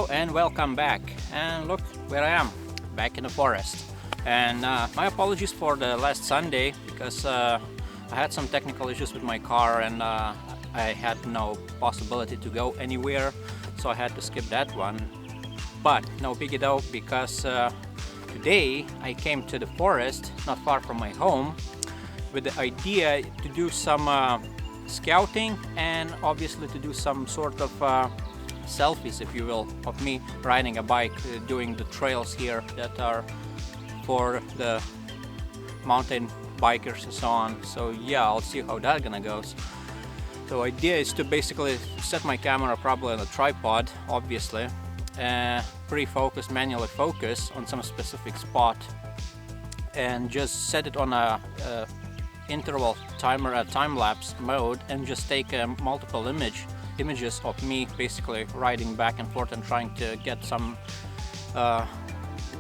Hello and welcome back, and look where I am, back in the forest. And my apologies for the last Sunday, because I had some technical issues with my car and I had no possibility to go anywhere, so I had to skip that one. But no biggie though, because today I came to the forest not far from my home with the idea to do some scouting and obviously to do some sort of selfies, if you will, of me riding a bike, doing the trails here that are for the mountain bikers and so on. So yeah, I'll see how that gonna goes. So idea is to basically set my camera probably on a tripod, obviously, pre-focus, manually focus on some specific spot, and just set it on a interval timer, time-lapse mode, and just take multiple images of me basically riding back and forth and trying to get some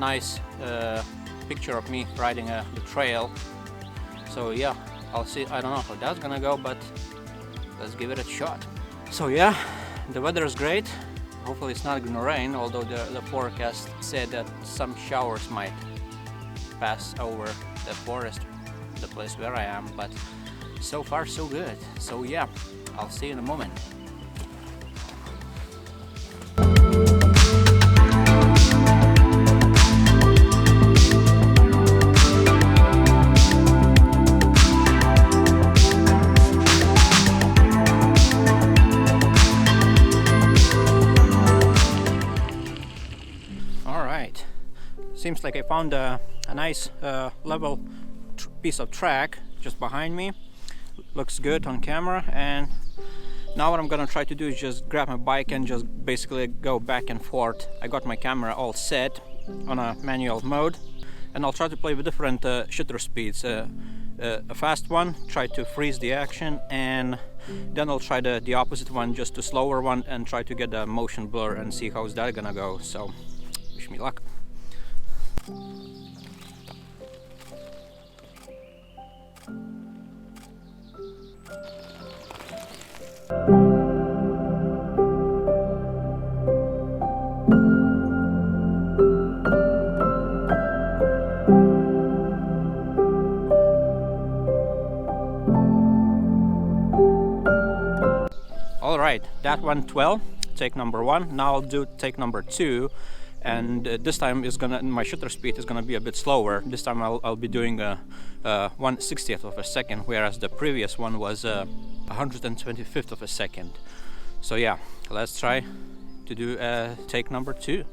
nice picture of me riding the trail. So yeah, I'll see. I don't know how that's gonna go, but let's give it a shot. So yeah, the weather is great. Hopefully it's not gonna rain, although the forecast said that some showers might pass over the forest, the place where I am, but so far so good. So yeah, I'll see you in a moment. Alright, seems like I found a nice level piece of track just behind me. Looks good on camera, and now what I'm gonna try to do is just grab my bike and just basically go back and forth. I got my camera all set on a manual mode, and I'll try to play with different shutter speeds. A fast one, try to freeze the action, and then I'll try the opposite one, just a slower one, and try to get a motion blur and see how's that gonna go. So wish me luck. Alright, that went well, take number one. Now I'll do take number two, and this time my shutter speed is gonna be a bit slower. This time I'll be doing a 1/60th of a second, whereas the previous one was 125th of a second. So yeah, let's try to do take number two.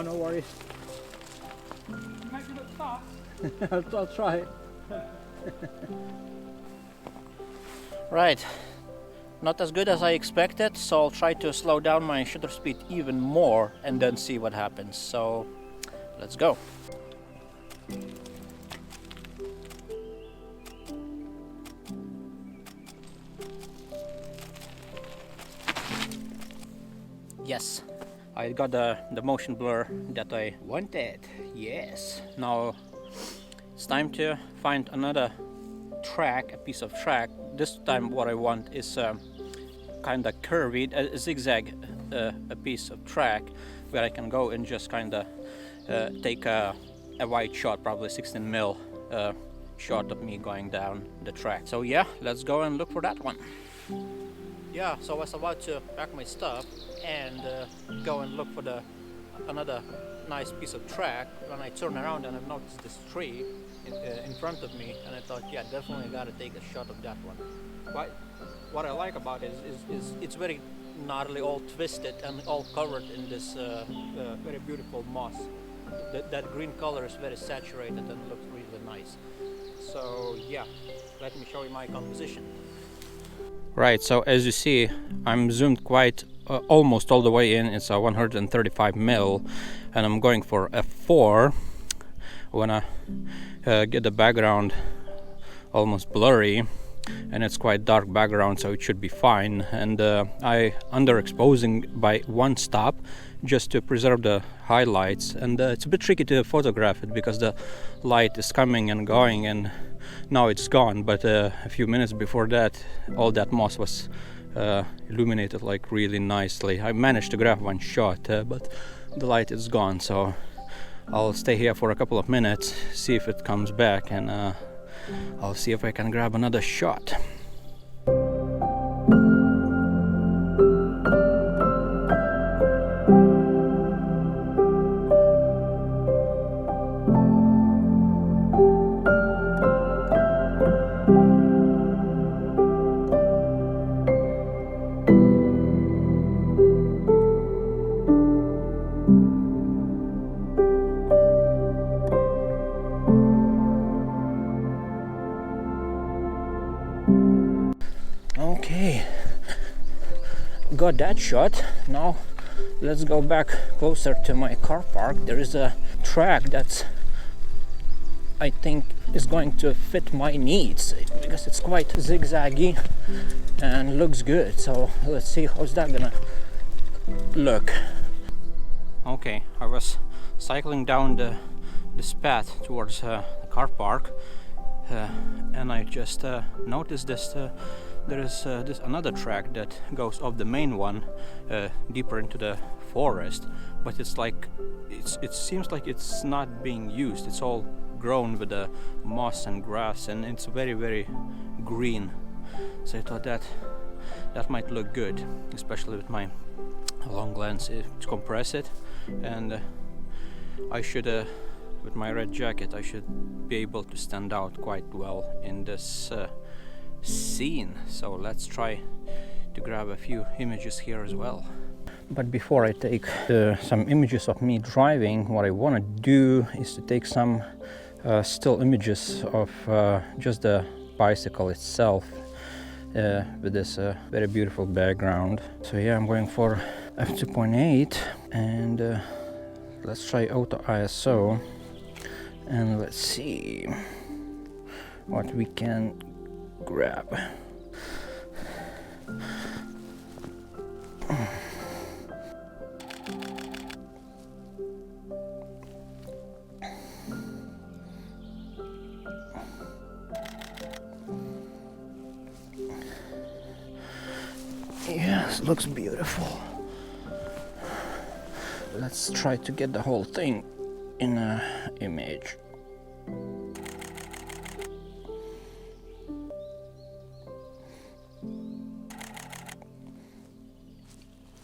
No worries. You might be a bit fast. I'll try. Right, not as good as I expected, so I'll try to slow down my shutter speed even more and then see what happens. So let's go. Yes, I got the motion blur that I wanted. Yes. Now it's time to find another track, a piece of track. This time what I want is kind of curvy, a zigzag, a piece of track where I can go and just kind of take a wide shot, probably 16mm shot of me going down the track. So yeah, let's go and look for that one. Yeah, so I was about to pack my stuff and go and look for another nice piece of track when I turn around and I noticed this tree in front of me, and I thought, yeah, definitely gotta take a shot of that one. What I like about it is it's very gnarly, all twisted and all covered in this very beautiful moss. That green color is very saturated and looks really nice. So yeah, let me show you my composition. Right, so as you see, I'm zoomed quite almost all the way in. It's a 135 mil, and I'm going for f4. I wanna get the background almost blurry, and it's quite dark background, so it should be fine. And I underexposing by one stop just to preserve the highlights, and it's a bit tricky to photograph it because the light is coming and going, and now it's gone, but a few minutes before that all that moss was illuminated like really nicely. I managed to grab one shot, but the light is gone, so I'll stay here for a couple of minutes, see if it comes back, and I'll see if I can grab another shot. Okay, got that shot. Now let's go back closer to my car park. There is a track that's, I think, is going to fit my needs because it's quite zigzaggy and looks good. So let's see how's that gonna look. Okay, I was cycling down this path towards the car park, and I just noticed this. There is this another track that goes off the main one deeper into the forest, but it's like it seems like it's not being used. It's all grown with the moss and grass, and it's very, very green. So I thought that might look good, especially with my long lens to compress it, and I should with my red jacket I should be able to stand out quite well in this scene. So let's try to grab a few images here as well. But before I take some images of me driving, what I want to do is to take some still images of just the bicycle itself with this very beautiful background. So yeah, I'm going for f2.8, and let's try auto ISO, and let's see what we can grab. Yes, looks beautiful. Let's try to get the whole thing in an image.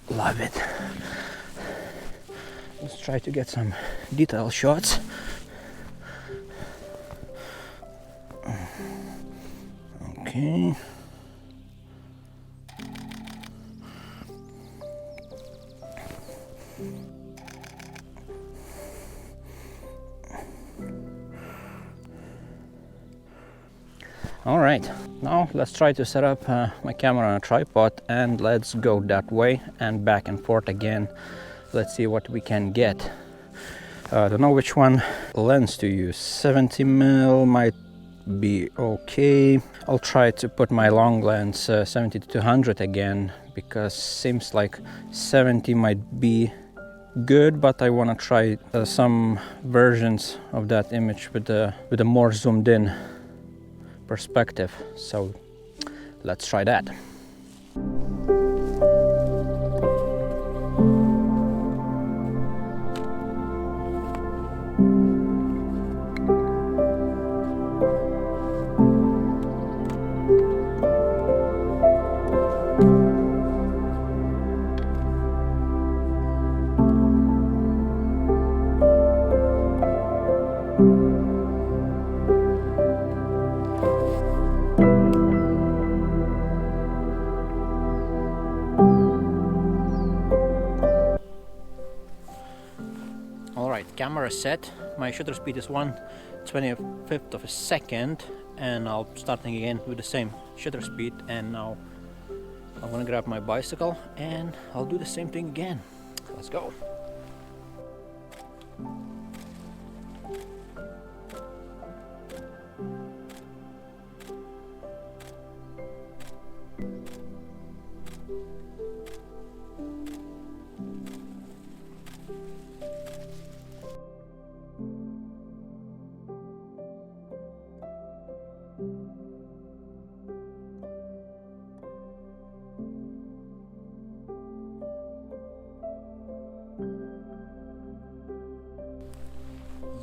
Love it. Let's try to get some detail shots. Okay. All right, now let's try to set up my camera on a tripod, and let's go that way and back and forth again. Let's see what we can get. I don't know which one lens to use. 70mm might be okay. I'll try to put my long lens 70-200 again, because seems like 70 might be good, but I want to try some versions of that image with a more zoomed in perspective. So let's try that. Camera set. My shutter speed is 1/25 of a second, and I'll starting again with the same shutter speed, and now I'm gonna grab my bicycle and I'll do the same thing again. Let's go.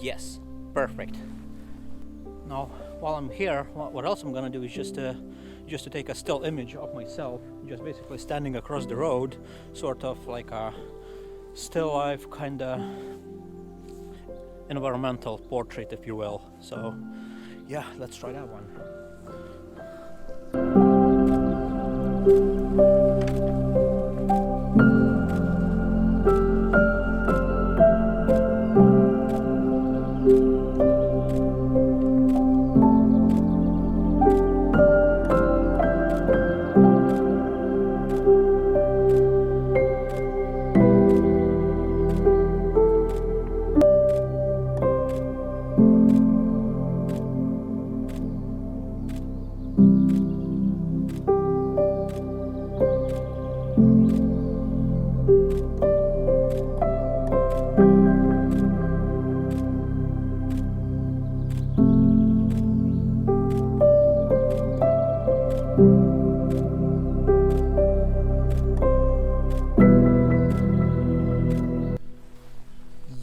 Yes, perfect. Now, while I'm here, what else I'm gonna do is just to take a still image of myself, just basically standing across the road, sort of like a still life kind of environmental portrait, if you will. So, yeah, let's try that one.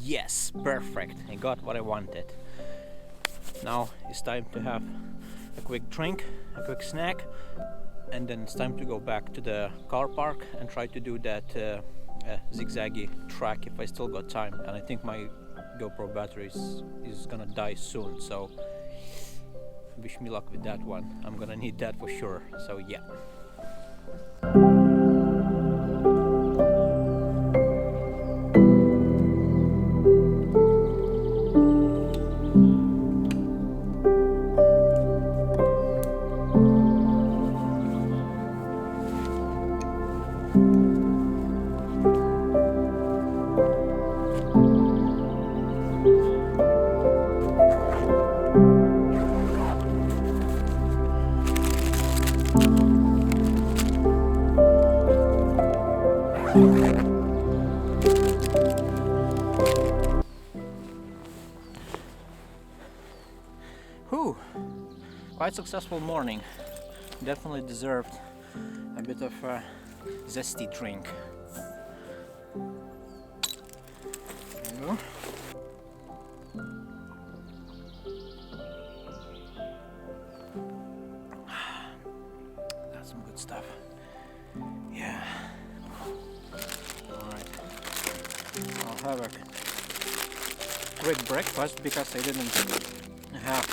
Yes, perfect. I got what I wanted. Now it's time to have a quick drink, a quick snack, and then it's time to go back to the car park and try to do that zigzaggy track if I still got time. And I think my GoPro battery is gonna die soon, so wish me luck with that one. I'm gonna need that for sure, so yeah. Whew, quite successful morning. Definitely deserved a bit of a zesty drink. There you go. That's some good stuff. Yeah. Alright. I'll have a quick breakfast because I didn't have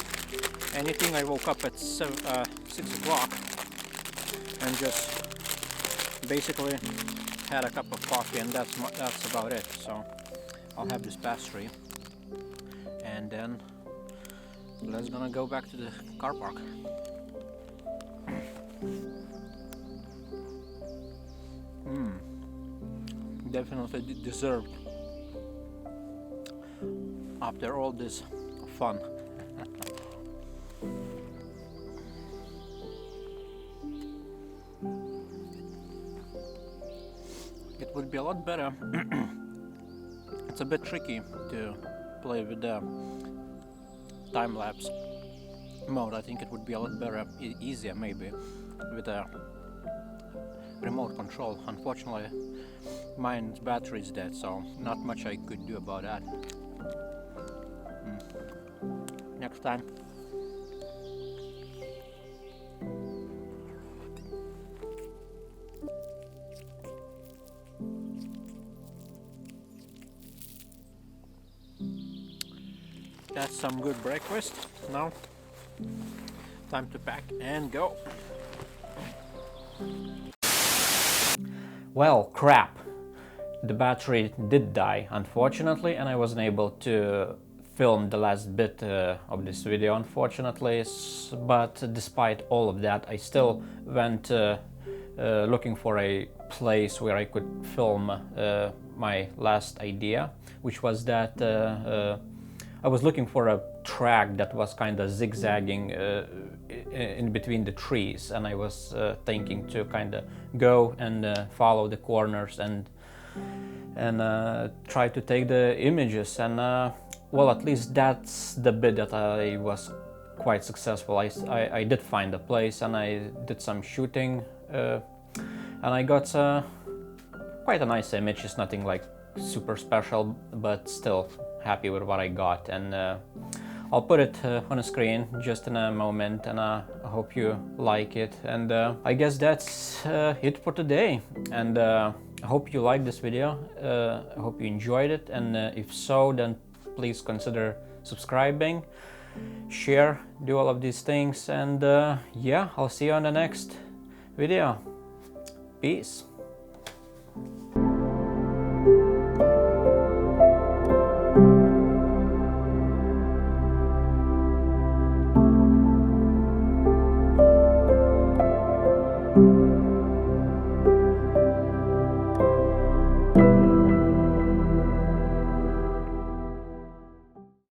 anything. I woke up at 6 o'clock and just basically had a cup of coffee, and that's about it. So I'll have this pastry and then let's gonna go back to the car park. Definitely deserved after all this fun. It would be a lot better. It's a bit tricky to play with the time-lapse mode. I think it would be a lot better, easier maybe, with a remote control. Unfortunately, mine's battery is dead, so not much I could do about that. Next time. That's some good breakfast. Now, time to pack and go. Well, crap. The battery did die, unfortunately, and I wasn't able to film the last bit of this video, unfortunately. But despite all of that, I still went looking for a place where I could film my last idea, which was that I was looking for a track that was kind of zigzagging in between the trees, and I was thinking to kind of go and follow the corners and try to take the images, and well, at least that's the bit that I was quite successful. I did find a place and I did some shooting, and I got quite a nice image. It's nothing like super special, but still happy with what I got, and I'll put it on a screen just in a moment, and I hope you like it. And I guess that's it for today, and I hope you liked this video. I hope you enjoyed it, and if so, then please consider subscribing, share, do all of these things, and yeah, I'll see you on the next video. Peace.